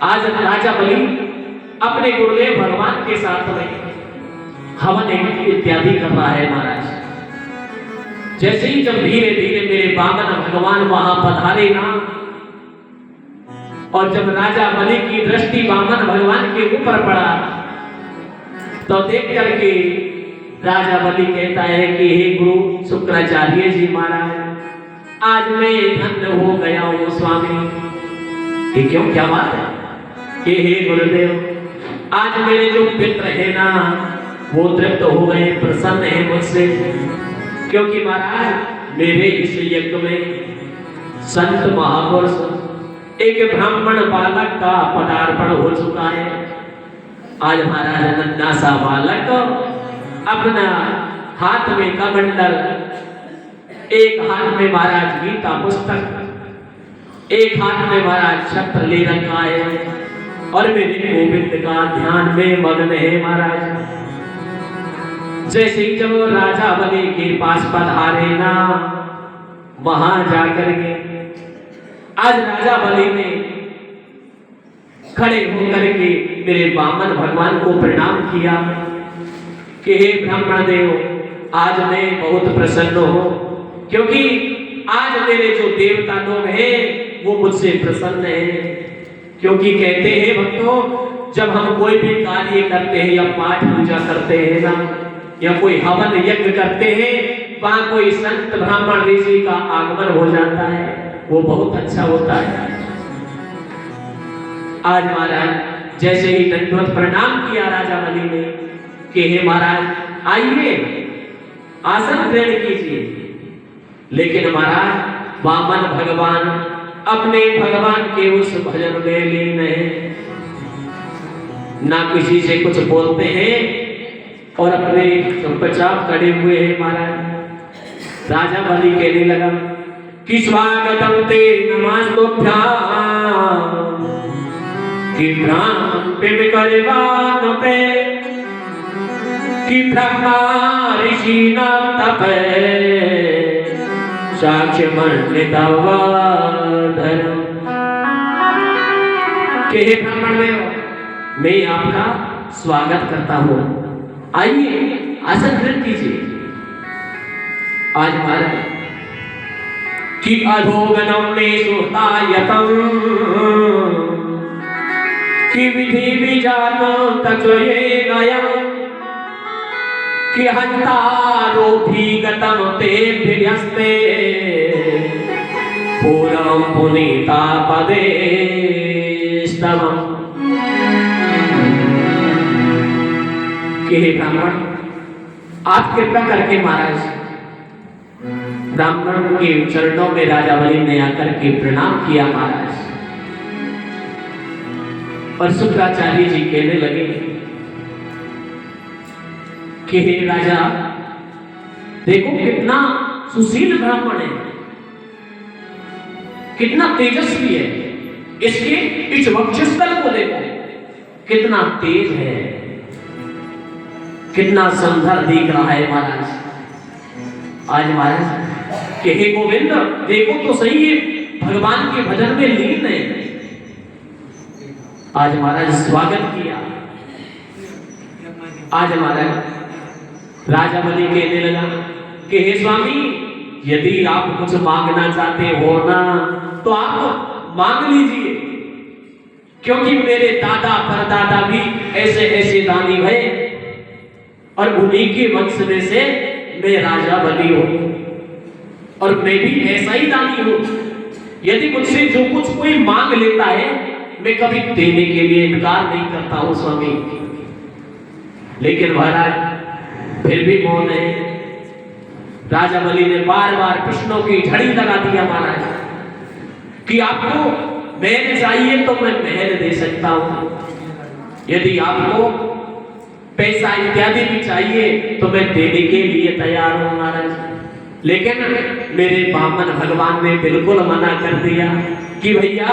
आज राजा बलि अपने गुरुदेव भगवान के साथ में हवन इत्यादि कर रहा है महाराज। जैसे ही जब धीरे धीरे मेरे वामन भगवान वहां पधारे ना, और जब राजा बलि की दृष्टि वामन भगवान के ऊपर पड़ा, तो देख करके राजा बलि कहता है कि हे गुरु शुक्राचार्य जी महाराज, आज मैं धन्य हो गया हूं स्वामी। कि क्यों, क्या बात है? कि हे गुरुदेव, आज मेरे जो पित्र है ना वो तृप्त हो गए, प्रसन्न है मुझसे, क्योंकि महाराज मेरे इस यज्ञ में संत महापुरुष एक ब्राह्मण बालक का पदार्पण हो चुका है। आज महाराज नन्हा सा बालक अपना हाथ में कमंडल, एक हाथ में महाराज गीता पुस्तक, एक हाथ में महाराज छत्र ले रखा है और मेरे गोविंद का ध्यान में मग्न है महाराज। जैसे ही जब राजा बलि के पास पधारे ना, वहां जाकर के आज राजा बलि ने खड़े होकर के मेरे वामन भगवान को प्रणाम किया कि हे ब्राह्मण देव, आज मैं बहुत प्रसन्न हूं, क्योंकि आज मेरे जो देवता लोग हैं वो मुझसे प्रसन्न हैं। क्योंकि कहते हैं भक्तों, जब हम कोई भी कार्य करते हैं या पाठ पूजा करते हैं ना, या कोई हवन यज्ञ करते हैं, वहां कोई संत ब्राह्मण ऋषि का आगमन हो जाता है, वो बहुत अच्छा होता है। आज महाराज जैसे ही दंडवत प्रणाम किया राजा बलि ने कि हे महाराज आइए आसन ग्रहण कीजिए, लेकिन महाराज वामन भगवान अपने भगवान के उस भजन में लीन है, ना किसी से कुछ बोलते हैं और अपने चुपचाप खड़े हुए हैं महाराज। राजा बलि कहने लगा कि स्वागतम ते नमस्तुभ्याम, कि भ्रांति करवान पे, कि ब्रह्मा ऋषि नाम तपे, साक्ष्य मंडितवाधर। के हे ब्राह्मण में मैं आपका स्वागत करता हूं, आइए आसन ग्रहण कीजिए। आज महाराज कि अधोगनम में सुतायतम, कि विधि विजानो तचये गया, कि हंतारोधी गतम ते भियस्ते, पूरम पुनीता पदे स्तवम। कि ब्राह्मण आप कृपा करके महाराज, ब्राह्मण के चरणों में राजा बलि ने आकर के प्रणाम किया महाराज। और शुक्राचार्य जी कहने लगे कि हे राजा, देखो कितना सुशील ब्राह्मण है, कितना तेजस्वी है, इसके इस वक्षस्थल को देखो कितना तेज है, कितना सुंदर दिख रहा है महाराज। आज महाराज कि हे गोविंद, देखो तो सही है, भगवान के भजन में लीन है। आज महाराज स्वागत किया। आज महाराज राजा बलि कहने लगा कि हे स्वामी, यदि आप कुछ मांगना चाहते हो ना तो आप मांग लीजिए, क्योंकि मेरे दादा परदादा भी ऐसे ऐसे दानी भये और उन्हीं के वंश में से मैं राजा बलि हूं, और मैं भी ऐसा ही दानी हूं। यदि मुझसे जो कुछ कोई मांग लेता है मैं कभी देने के लिए इनकार नहीं करता हूं स्वामी। लेकिन महाराज फिर भी मौन है। राजा बलि ने बार बार प्रश्नों की झड़ी लगा दिया महाराज कि आपको महल चाहिए तो मैं महल दे सकता हूं, यदि आपको पैसा इत्यादि भी चाहिए तो मैं देने के लिए तैयार हूं महाराज। लेकिन मेरे वामन भगवान ने बिल्कुल मना कर दिया कि भैया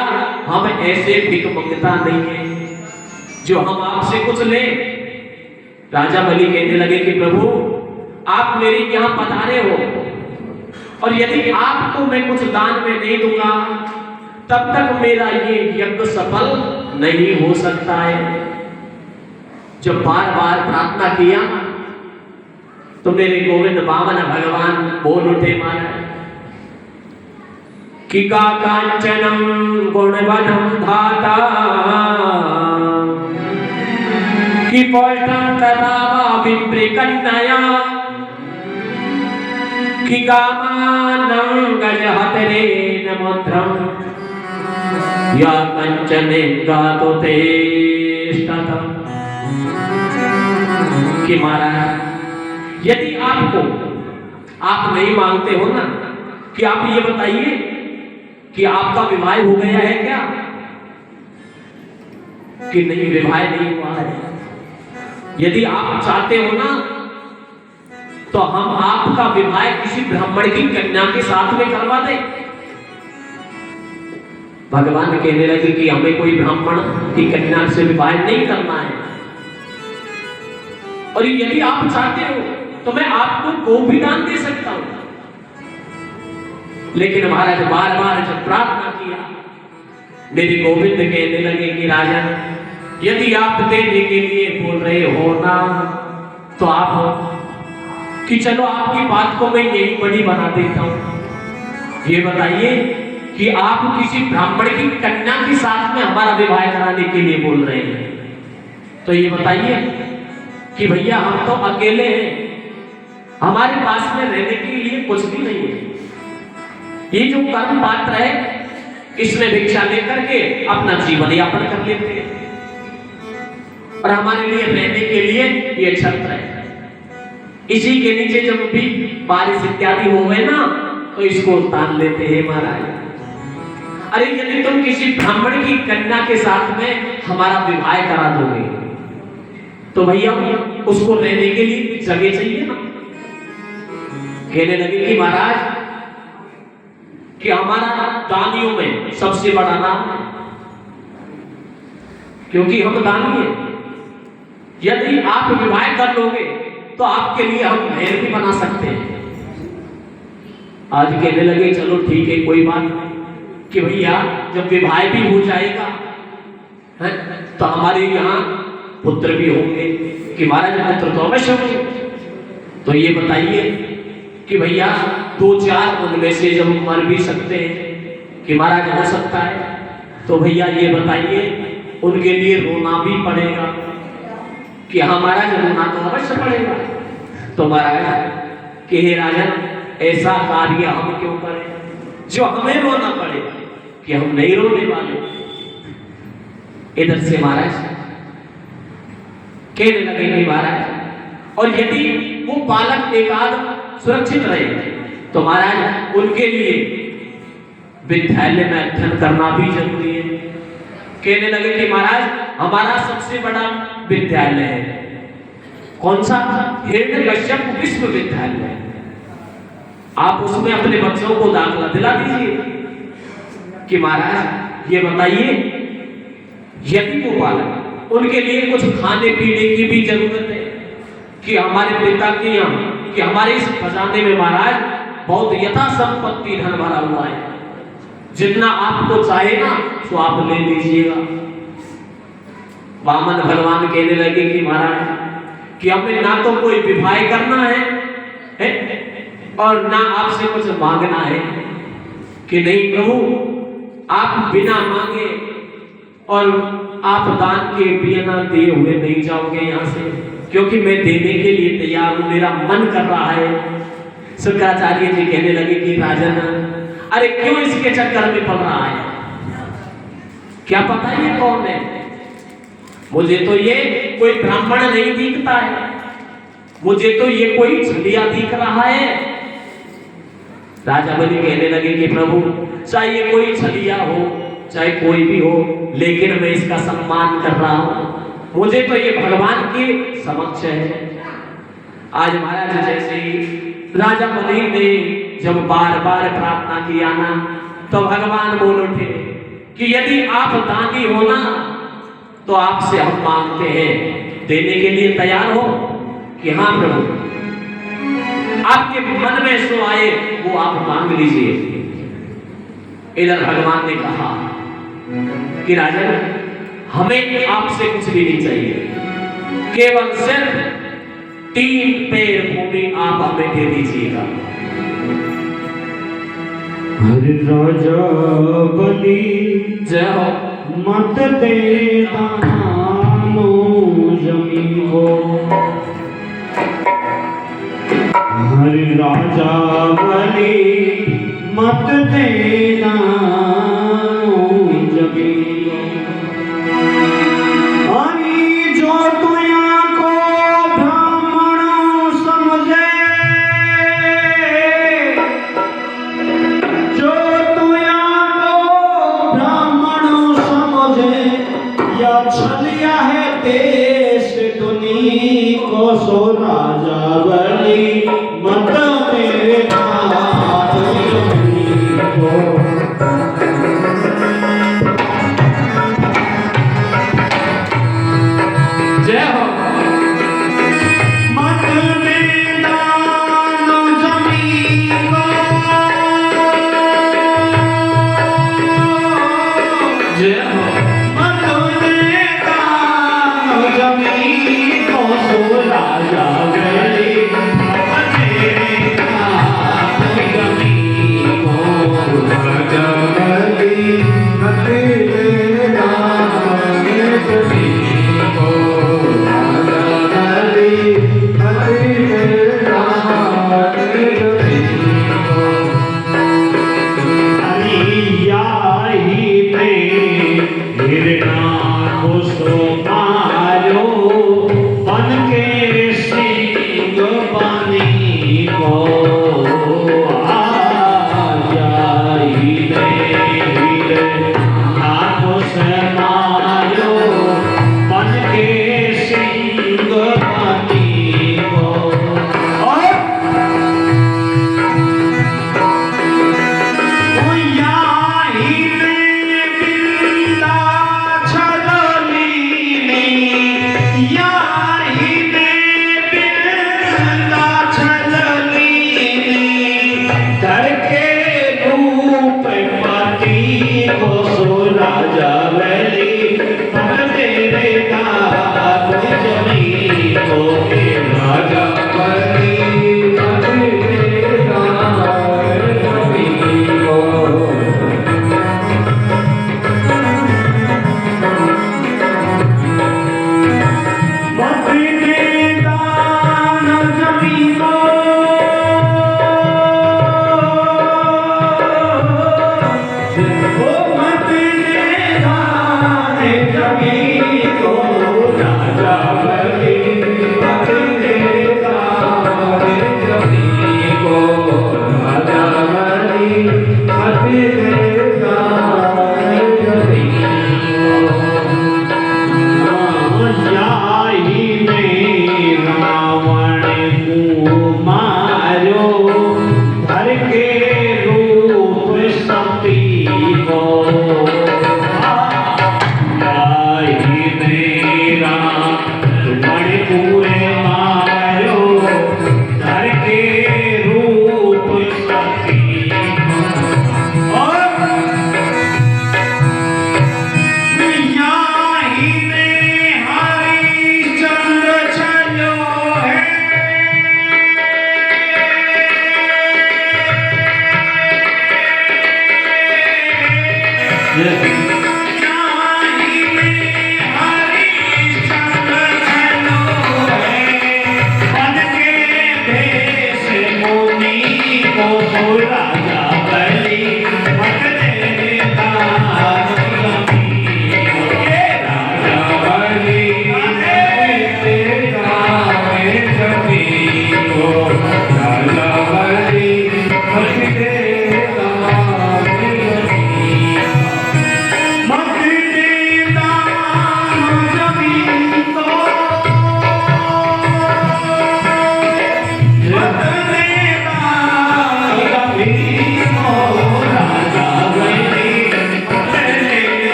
हम ऐसे भिख मंगता नहीं है जो हम आपसे कुछ ले। राजा बलि कहने लगे कि प्रभु आप मेरे यहाँ पधारे हो, और यदि आपको मैं कुछ दान में नहीं दूंगा तब तक मेरा ये यज्ञ सफल नहीं हो सकता है। जब बार बार प्रार्थना किया तो मेरे गोविंद बामन भगवान बोल उठे महाराज कि का कांचनम गुणवनम धाता कि पौष्टम तथा विप्रिकन्नया कि कामानं गजहतरेण मुद्रम या कंचने गातो तेष्टतम। कि महाराज यदि आपको आप नहीं मांगते हो ना कि आप ये बताइए कि आपका विवाह हो गया है क्या, कि नहीं विवाह नहीं हुआ है। यदि आप चाहते हो ना तो हम आपका विवाह किसी ब्राह्मण की कन्या के साथ में करवा दें। भगवान कहने लगे कि हमें कोई ब्राह्मण की कन्या से विवाह नहीं करना है, और यदि आप चाहते हो तो मैं आपको गो भी दान दे सकता हूं। लेकिन महाराज बार बार जब प्रार्थना किया मेरे गोविंद कहने लगे कि राजन यदि आप देने के लिए बोल रहे हो ना तो आप हो कि चलो आपकी बात को मैं यही बड़ी बना देता हूं। ये बताइए कि आप किसी ब्राह्मण की कन्या के साथ में हमारा विवाह कराने के लिए बोल रहे हैं, तो ये बताइए कि भैया हम तो अकेले हैं, हमारे पास में रहने के लिए कुछ भी नहीं है। ये जो कर्म पात्र है इसमें भिक्षा लेकर के अपना जीवन यापन कर लेते हैं, और हमारे लिए रहने के लिए ये छत्र है। इसी के नीचे जब भी बारिश इत्यादि हो गए ना तो इसको तान लेते हैं महाराज। अरे यदि तुम किसी ब्राह्मण की कन्या के साथ में हमारा विवाह करा दोगे तो भैया उसको रहने के लिए जगह चाहिए ना। कहने लगे कि महाराज कि हमारा दानियों में सबसे बड़ा नाम है, क्योंकि हम दानी हैं। यदि आप विवाह कर लोगे तो आपके लिए हम महल भी बना सकते हैं। आज कहने लगे चलो ठीक है कोई बात नहीं कि भैया जब विवाह भी हो जाएगा है तो हमारे यहाँ पुत्र भी होंगे, कि महाराज पुत्र तो अवश्य होंगे। तो ये बताइए कि भैया 2-4 उनमें से जब मर भी सकते हैं कि महाराज हो सकता है, तो भैया ये बताइए उनके लिए रोना भी पड़ेगा कि हमारा रोना तो अवश्य पड़ेगा। तो महाराज कि हे राजन ऐसा कार्य हम क्यों करें जो हमें रोना पड़े, कि हम नहीं रोने वाले। इधर से महाराज कहने लगे कि महाराज और यदि वो बालक एकाध सुरक्षित रहे तो महाराज उनके लिए विद्यालय में अध्ययन करना भी जरूरी है। कहने लगे कि महाराज हमारा सबसे बड़ा विद्यालय है, कौन सा? हिरण्यकश्यप विश्वविद्यालय। आप उसमें अपने बच्चों को दाखिला दिला दीजिए। कि महाराज ये बताइए यदि वो बालक उनके लिए कुछ खाने पीने की भी जरूरत है, कि हमारे पिता के यहाँ कि हमारे इस खजाने में महाराज बहुत यथा संपत्ति धन भरा हुआ है, जितना आपको चाहे ना तो आप ले लीजिएगा। वामन भगवान कहने लगे कि महाराज कि हमें ना तो कोई विवाह करना है और ना आपसे कुछ मांगना है, कि नहीं प्रभु आप बिना मांगे और आप दान के बिना दिए हुए नहीं जाओगे यहाँ से, क्योंकि मैं देने के लिए तैयार हूं, मेरा मन कर रहा है। शुक्राचार्य जी कहने लगे कि राजन अरे क्यों इसके चक्कर में पड़ रहा है, क्या पता ये कौन है? मुझे तो ये कोई ब्राह्मण नहीं दिखता है, मुझे तो ये कोई छलिया दिख रहा है। राजा बलि कहने लगे कि प्रभु चाहे ये कोई छलिया हो चाहे कोई भी हो, लेकिन मैं इसका सम्मान कर रहा हूं, मुझे तो ये भगवान के समक्ष है। आज महाराज जैसे ही राजा बलि ने जब बार बार प्रार्थना किया ना तो भगवान बोल उठे कि यदि आप दानी हो ना तो आपसे हम मांगते हैं, देने के लिए तैयार हो? कि हाँ प्रभु, आपके मन में सो आए वो आप मांग लीजिए। इधर भगवान ने कहा कि राजन, हमें आपसे कुछ भी नहीं चाहिए, केवल सिर्फ 3 पेड़ भूमि आप हमें दे दीजिएगा। हरि राजा बलि जय हो। मत दे दानो जमीन को। हरि राजा बलि मत दे दानो जमीन को। हरि जो तुया को ब्राह्मण समझे, जो तुया को ब्राह्मण समझे, या छलिया है देश दुनी को, सो राजा बलि मत दे दानो जमीन को। जय हो। मत दे दानो जमीन को। जय हो। मत दे दानो जमीन को, सो राजा बलि मत दे दानो जमीन को। राजा बलि मत दे दानो जमीन को। राजा बलि मत दे दानो जमीन को। हरियाई में हिरना को सो मारो, बन के सिंह बनी को। आजाई में हिरना को सो मारो, बन के सिंह बनी को। और राजा बलि मत दे दानो जमीन को। राजा बलि मत दे दानो जमीन को। मत दे दानो जमीन को। ओ मत दे दानो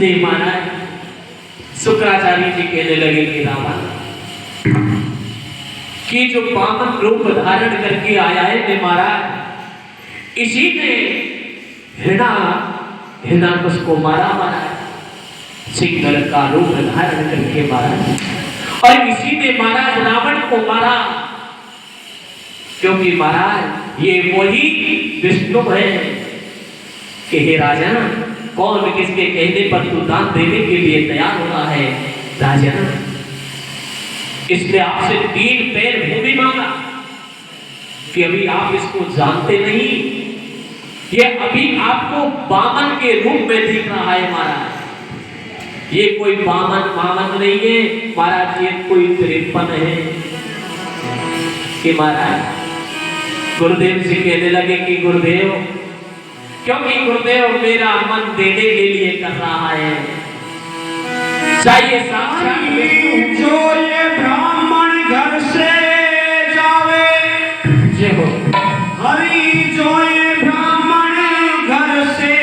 इसलिए महाराज शुक्राचार्य जी कहने लगे कि रावण कि जो वामन रूप धारण करके आया है ते महाराज, इसी ने हिरणाकश को मारा महाराज, सिंह का रूप धारण करके मारा, और इसी ने महाराज रावण को मारा, क्योंकि महाराज ये वही विष्णु है कि हे राजा कौन किसके कहने पर तू दान देने के लिए तैयार होता है। राजा इसने आपसे 3 पैर भूमि मांगा कि अभी आप इसको जानते नहीं, ये अभी आपको वामन के रूप में दिख रहा है महाराज। ये कोई वामन नहीं है महाराज, ये कोई त्रिपन है। कि महाराज गुरुदेव जी कहने लगे कि गुरुदेव, क्योंकि गुरुदेव मेरा मन देने के लिए कर रहा है, चाहिए साक्षात विष्णु जो ये ब्राह्मण घर से जावे, जय हो हरि जो ये ब्राह्मण घर से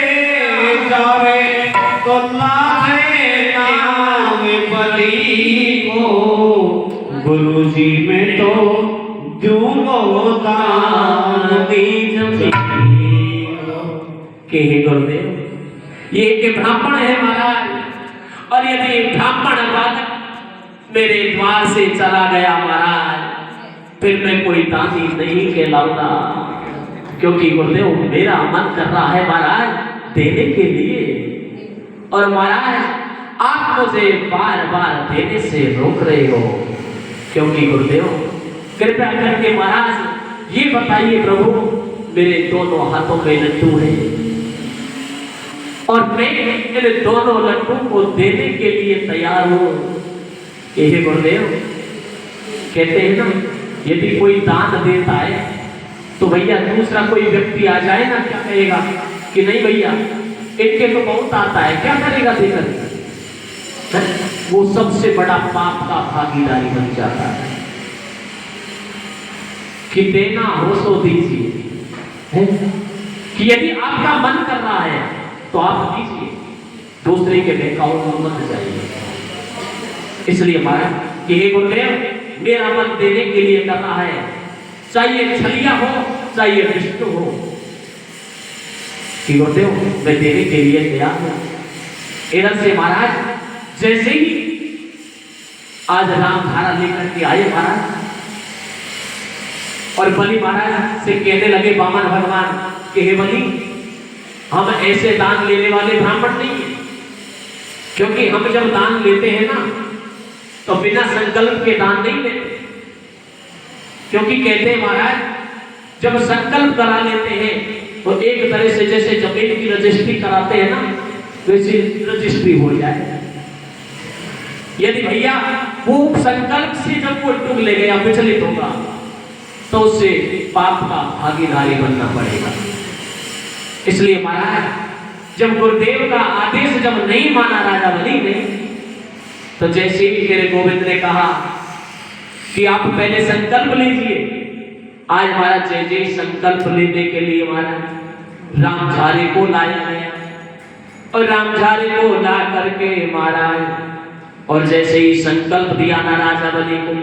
जावे, तो लागे नाम बलि को, गुरुजी में तो दूंगो दान दीजिए। के हे गुरुदेव ये के ब्राह्मण है महाराज, और यदि ब्राह्मण बालक मेरे द्वार से चला गया महाराज, फिर मैं कोई दानी नहीं कहलाऊंगा, क्योंकि गुरुदेव मेरा मन कर रहा है महाराज देने के लिए, और महाराज आप मुझे बार बार देने से रोक रहे हो। क्योंकि गुरुदेव कृपया करके महाराज ये बताइए प्रभु, मेरे दोनों हाथों में लड्डू है, और मैं इन दोनों लड्डू को देने के लिए तैयार हूं। ये गुरुदेव कहते हैं ना, यदि कोई दान देता है तो भैया दूसरा कोई व्यक्ति आ जाए ना, क्या कहेगा कि नहीं भैया इनके तो बहुत आता है, क्या करेगा देकर, वो सबसे बड़ा पाप का भागीदारी बन जाता है। कि देना हो सो दीजिए, कि यदि आपका मन कर रहा है तो आप दीजिए, दूसरे के बहकाव में मत जाइए। इसलिए महाराज कि हे गुरुदेव मेरा मन देने के लिए कर रहा है, चाहिए छलिया हो चाहिए विष्णु हो, कि गुरुदेव मैं देने के लिए तैयार हूं। इधर से महाराज जैसे ही आज राम धारा लेकर के आए महाराज, और बलि महाराज से कहने लगे वामन भगवान कि हे बलि, हम ऐसे दान लेने वाले ब्राह्मण नहीं है, क्योंकि हम जब दान लेते हैं ना तो बिना संकल्प के दान नहीं लेते, क्योंकि कहते हैं महाराज जब संकल्प करा लेते हैं तो एक तरह से जैसे जमीन की रजिस्ट्री कराते हैं ना, वैसे रजिस्ट्री हो जाए। यदि भैया वो संकल्प से जब वो टूट ले गया, विचलित होगा, तो उससे पाप का भागीदारी बनना पड़ेगा। इसलिए महाराज जब गुरुदेव का आदेश जब नहीं माना राजा बलि ने, तो जैसे ही मेरे गोविंद ने कहा कि आप पहले संकल्प लीजिए, आज महाराज जय जय संकल्प लेने के लिए महाराज रामझारे को लाया गया, और रामझारे को ला करके महाराज, और जैसे ही संकल्प दिया ना राजा बलि को,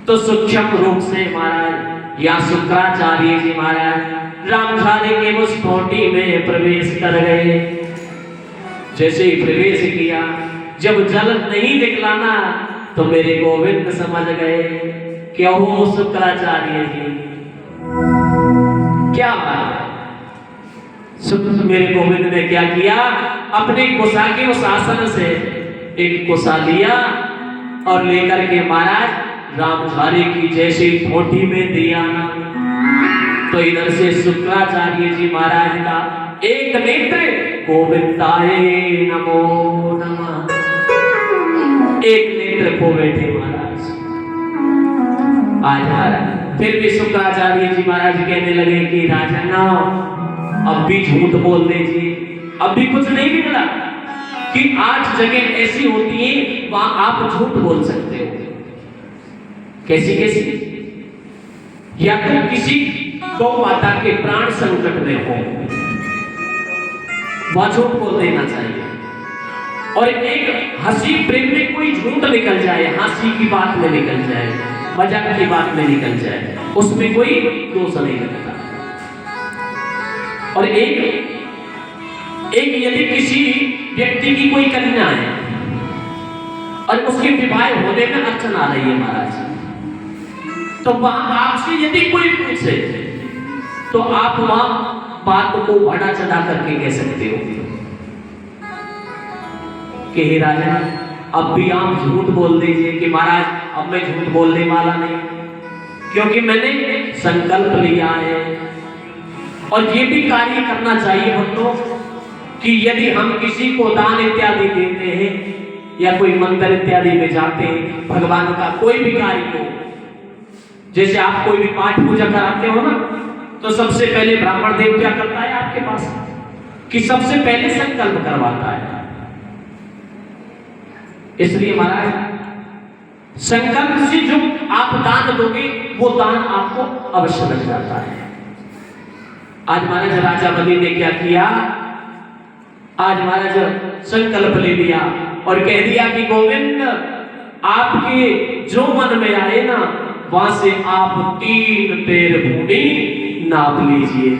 तो सूक्ष्म रूप से महाराज या शुक्राचार्य जी महाराज रामझारे के उस कोठी में प्रवेश कर गए। जैसे ही प्रवेश किया, जब जल नहीं निकलाना तो मेरे गोविंद समझ गए कि ओ शुक्राचार्य जी क्या बात है। मेरे गोविंद ने क्या किया, अपने कुशा के उस आसन से एक कुशा लिया और लेकर के महाराज रामझारे की जैसे कोठी में दिया ना, तो इधर से शुक्राचार्य जी महाराज का एक नेत्र गोविंदाय नमो नमः, एक नेत्र खो बैठे महाराज। आज फिर भी शुक्राचार्य जी महाराज कहने लगे कि राजन अब भी झूठ बोल दीजिए, अब भी कुछ नहीं निकला, कि 8 जगह ऐसी होती है वहां आप झूठ बोल सकते हो। कैसी कैसी? या तो किसी गौ माता के प्राण संकट में हो, वहां झूठ बोल देना चाहिए। और एक हंसी प्रेम में कोई झूठ निकल जाए, हंसी की बात में निकल जाए, मजाक की बात में निकल जाए, उसमें कोई दोष नहीं लगता। और एक यदि किसी व्यक्ति की कोई कन्या है और उसके विवाह होने में अड़चन आ रही है महाराज, तो वहां आपसे यदि कोई पूछे तो आप वहां बात को बढ़ा चढ़ा करके कह सकते हो कि हे राजा, अब भी आप झूठ बोल दीजिए कि महाराज अब मैं झूठ बोलने वाला नहीं, क्योंकि मैंने संकल्प लिया है। और ये भी कार्य करना चाहिए भक्तों कि यदि हम किसी को दान इत्यादि देते हैं या कोई मंदिर इत्यादि में जाते हैं, भगवान का कोई भी कार्य हो, जैसे आप कोई भी पाठ पूजा कराते हो ना, तो सबसे पहले ब्राह्मण देव क्या करता है आपके पास कि सबसे पहले संकल्प करवाता है। इसलिए महाराज संकल्प से जो आप दान दोगे वो दान आपको अवश्य लग जाता है। आज महाराज राजा बलि ने क्या किया, आज महाराज संकल्प ले लिया और कह दिया कि गोविंद आपके जो मन में आए ना वहां से आप 3 पैर भूमि नाप लीजिए।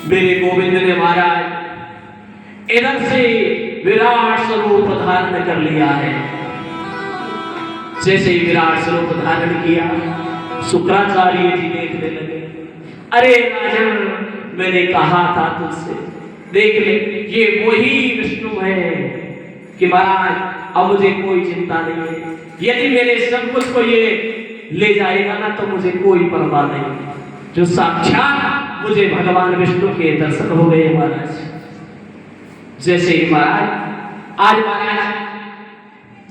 मेरे गोविंद ने महाराज इधर से विराट स्वरूप धारण कर लिया है। जैसे ही विराट स्वरूप धारण किया, शुक्राचार्य जी देखने लगे, अरे राजन मैंने कहा था तुझसे, देख ले ये वही विष्णु है कि महाराज अब मुझे कोई चिंता नहीं है, यदि मेरे सब कुछ को ये ले जाएगा ना तो मुझे कोई परवाह नहीं। जो साक्षात मुझे भगवान विष्णु के दर्शन हो गए महाराज। जैसे ही महाराज आज महाराज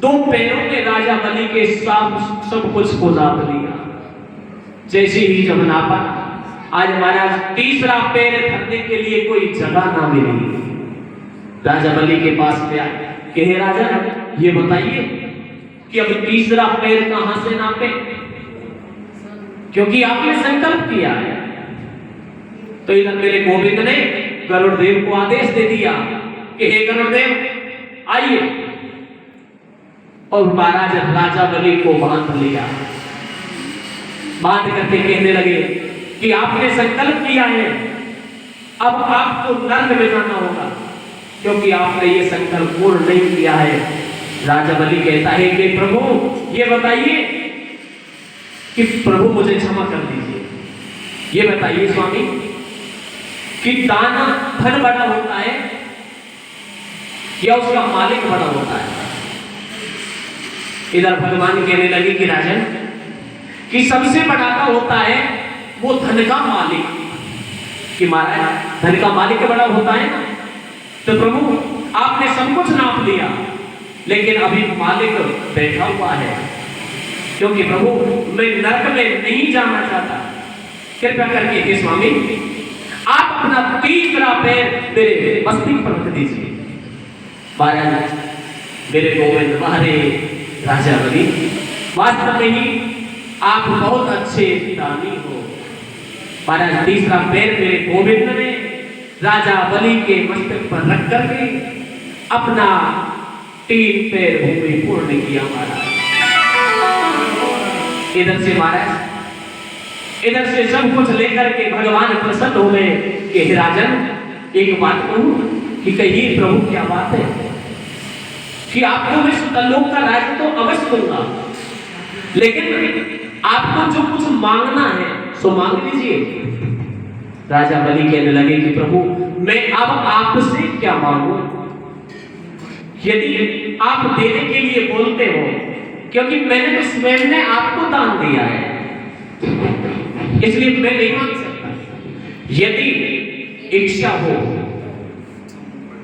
2 पैरों में राजा बलि के सब कुछ को नाप लिया। जैसे ही जब नापा, आज महाराज तीसरा पैर धरने के लिए कोई जगह ना मिली। राजा बलि के पास में आए कि हे राजा ये बताइए कि अब तीसरा पैर कहां से नापे, क्योंकि आपने संकल्प किया है। तो इधर मेरे गोविंद ने गरुड़ देव को आदेश दे दिया कि हे गरुड़ देव आइए, और महाराज राजा बलि को बांध लिया। बांध करके कहने लगे कि आपने संकल्प किया है, अब आपको नर्क में जाना होगा, क्योंकि आपने ये संकल्प पूर्ण नहीं किया है। राजा बलि कहता है कि प्रभु ये बताइए कि प्रभु मुझे क्षमा कर दीजिए, ये बताइए स्वामी कि दाना धन बड़ा होता है या उसका मालिक बड़ा होता है। इधर भगवान कहने लगे कि राजन कि सबसे बड़ा का होता है वो धन का मालिक, कि महाराज धन का मालिक बड़ा होता है ना। तो प्रभु आपने सब कुछ नाप लिया, लेकिन अभी मालिक बैठा हुआ है, क्योंकि प्रभु मैं नरक में नहीं जाना चाहता। कृपया करके हे स्वामी आप अपना तीसरा पैर मेरे मस्तक पर रख दीजिए। महाराज मेरे गोविंद महारे राजा बलि, वास्तव में ही आप बहुत अच्छे दानी हो। महाराज तीसरा पैर मेरे गोविंद ने राजा बलि के मस्तक पर रख करके अपना 3 पैर भूमि पूर्ण किया। महाराज इधर से महाराज इधर से सब कुछ लेकर के भगवान प्रसन्न हो गए कि हे राजन एक बात कहूं कि कहिए प्रभु क्या बात है कि आपको मैं सुतलोक का राज्य तो अवश्य दूंगा, लेकिन आपको जो कुछ मांगना है सो मांग लीजिए। राजा बलि कहने लगे कि प्रभु मैं अब आपसे क्या मांगू, यदि आप देने के लिए बोलते हो, क्योंकि मैंने तो स्वयं ने आपको दान दिया है, इसलिए मैं नहीं मांग सकता। यदि इच्छा हो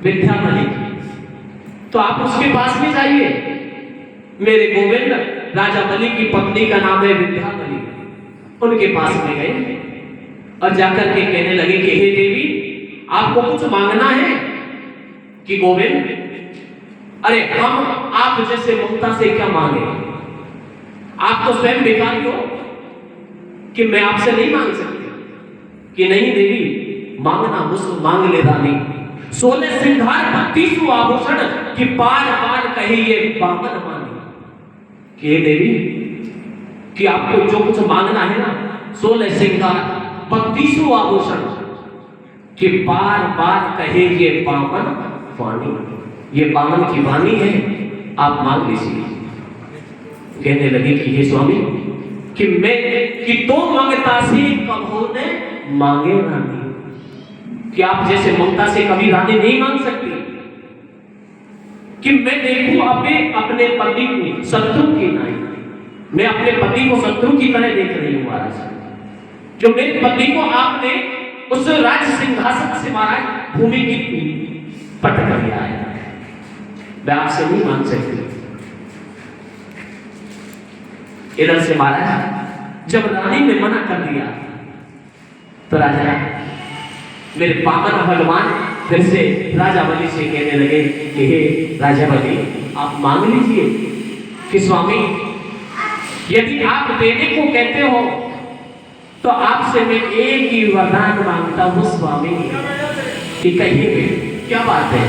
विद्या बलि तो आप उसके पास में जाइए। मेरे गोविंद राजा बलि की पत्नी का नाम है विद्या बलि, उनके पास में गए और जाकर के कहने लगे कि हे देवी आपको कुछ मांगना है कि गोविंद, अरे हम आप जैसे ममता से क्या मांगे, आप तो स्वयं भिखारी हो कि मैं आपसे नहीं मांग सकती। कि नहीं देवी मांगना मुझसे मांग ले रानी, 16 श्रृंगार 32 आभूषण कि बार बार कहे ये बामन मानी कि देवी कि आपको जो कुछ मांगना है ना 16 श्रृंगार 32 आभूषण कि बार बार कहे ये बामन वाणी, ये बामन की वाणी है, आप मांग लीजिए। कहने लगे कि हे स्वामी कि मैं कि तो मांगता से कभो ने मांगे रानी, कि आप जैसे ममता से कभी रानी नहीं मांग सकती, कि मैं देखूं अपने पति को शत्रु की नाई, मैं अपने पति को शत्रु की तरह देख रही हूं महाराज, जो मेरे पति को आपने उस राज सिंहासन से महाराज भूमि की पट कर दिया है, मैं आपसे नहीं मांग सकती। इधर से महाराज जब रानी ने मना कर दिया तो राजा मेरे पावन भगवान फिर से राजा बलि से कहने लगे कि हे राजा बलि आप मांग लीजिए कि स्वामी यदि आप देने को कहते हो तो आपसे मैं एक ही वरदान मांगता हूं स्वामी कि कहिए क्या बात है।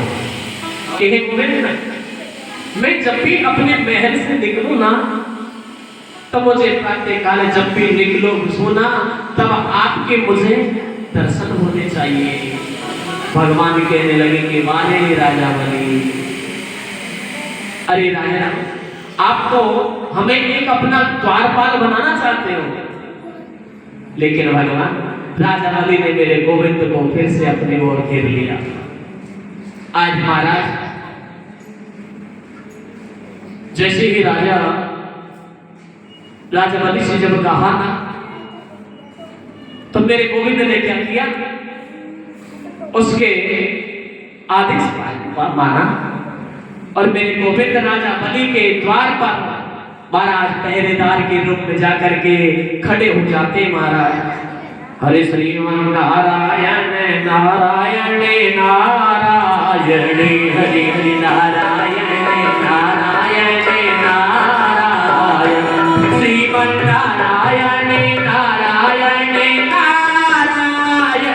कहे गोविंद मैं जब भी अपने महल से निकलूं ना तो मुझे प्रातः काल जब भी निकलो सोना तब आपके मुझे दर्शन होने चाहिए। भगवान कहने लगे कि वाले राजा बलि, अरे राजा आप तो हमें एक अपना द्वारपाल बनाना चाहते हो, लेकिन भगवान राजा बलि ने मेरे गोविंद को फिर से अपने ओर घेर लिया। आज महाराज जैसे ही राजा बलि से जब कहा ना तो मेरे गोविंद ने क्या किया, उसके आदेश माना और मेरे गोविंद राजा बलि के द्वार पर महाराज पहरेदार के रूप में जाकर के खड़े हो जाते। महाराज हरे श्रीमान नारायण नारायण नारायण हरि हरि नारायण नारायण नारायण श्रीमन नारायण नारायण नारायण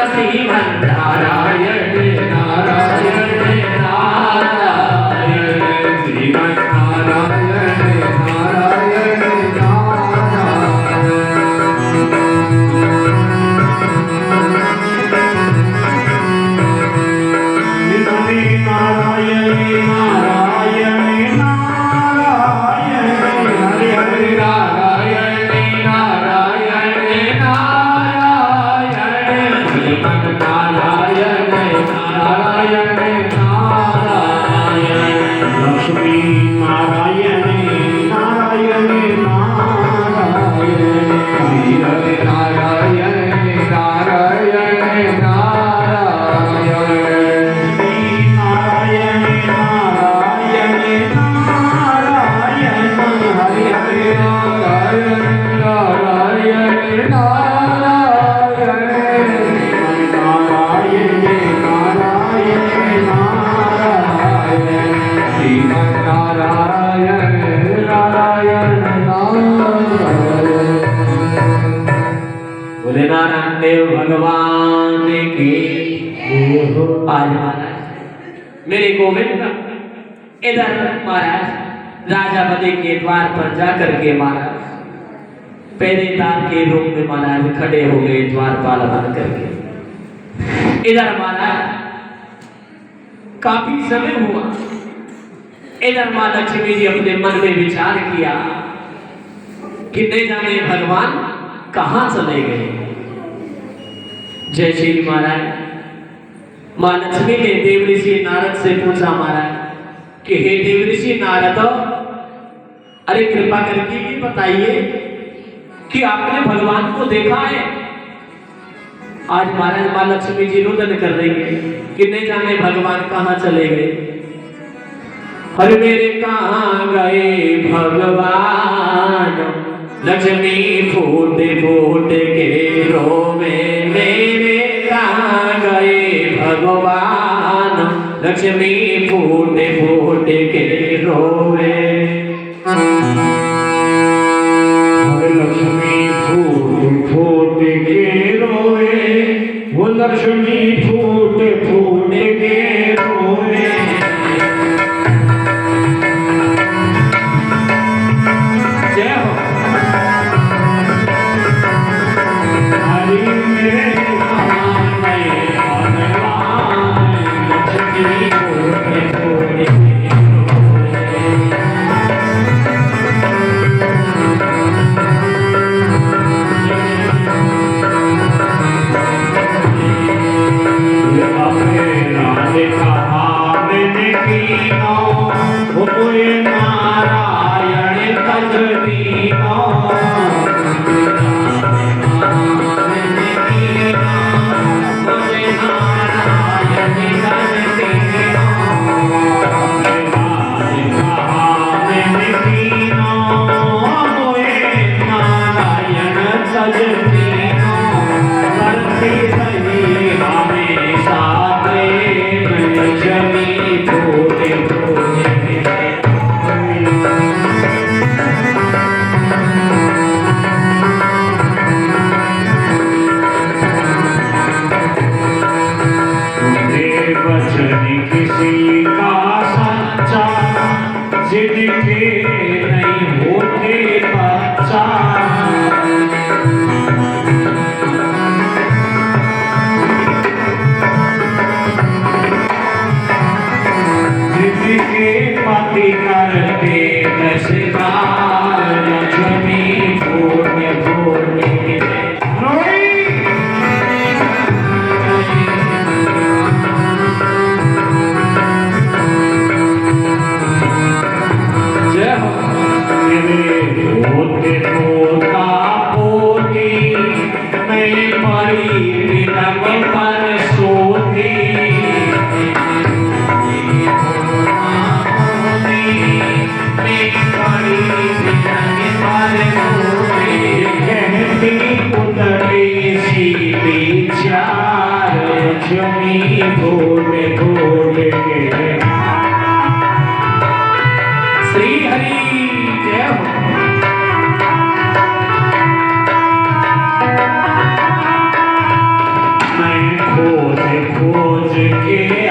श्रीमन नारायण नारायण नारायण श्रीमन नारायण नारायण भगवान की आज महाराज मेरे गोविंद इधर महाराज राजा बलि के द्वार पर जाकर के महाराज पहरेदार के रूप में महाराज खड़े हो गए द्वारपाल बन करके। इधर महाराज काफी समय हुआ, इधर मां लक्ष्मी जी अपने मन में विचार किया कि नहीं जाने भगवान कहां चले गए। जय श्री महाराज मां लक्ष्मी ने देवऋषि नारद से पूछा महाराज कि हे देवऋषि नारद अरे कृपा करके ये बताइए कि आपने भगवान को देखा है। आज महाराज मां लक्ष्मी जी रुदन कर रही है कि नहीं जाने भगवान कहां चले गए। हर मेरे कहां गए भगवान लक्ष्मी फूट फूट के रोवे मेरे कहां गए भगवान लक्ष्मी फूट फूट के रोवे। लक्ष्मी फूट फूट के रोए, वो लक्ष्मी फूट फूट पड़ी तिलक पर सोती चार जमी भोले भोले के श्री हरि जय हो। मैं खोज खोज के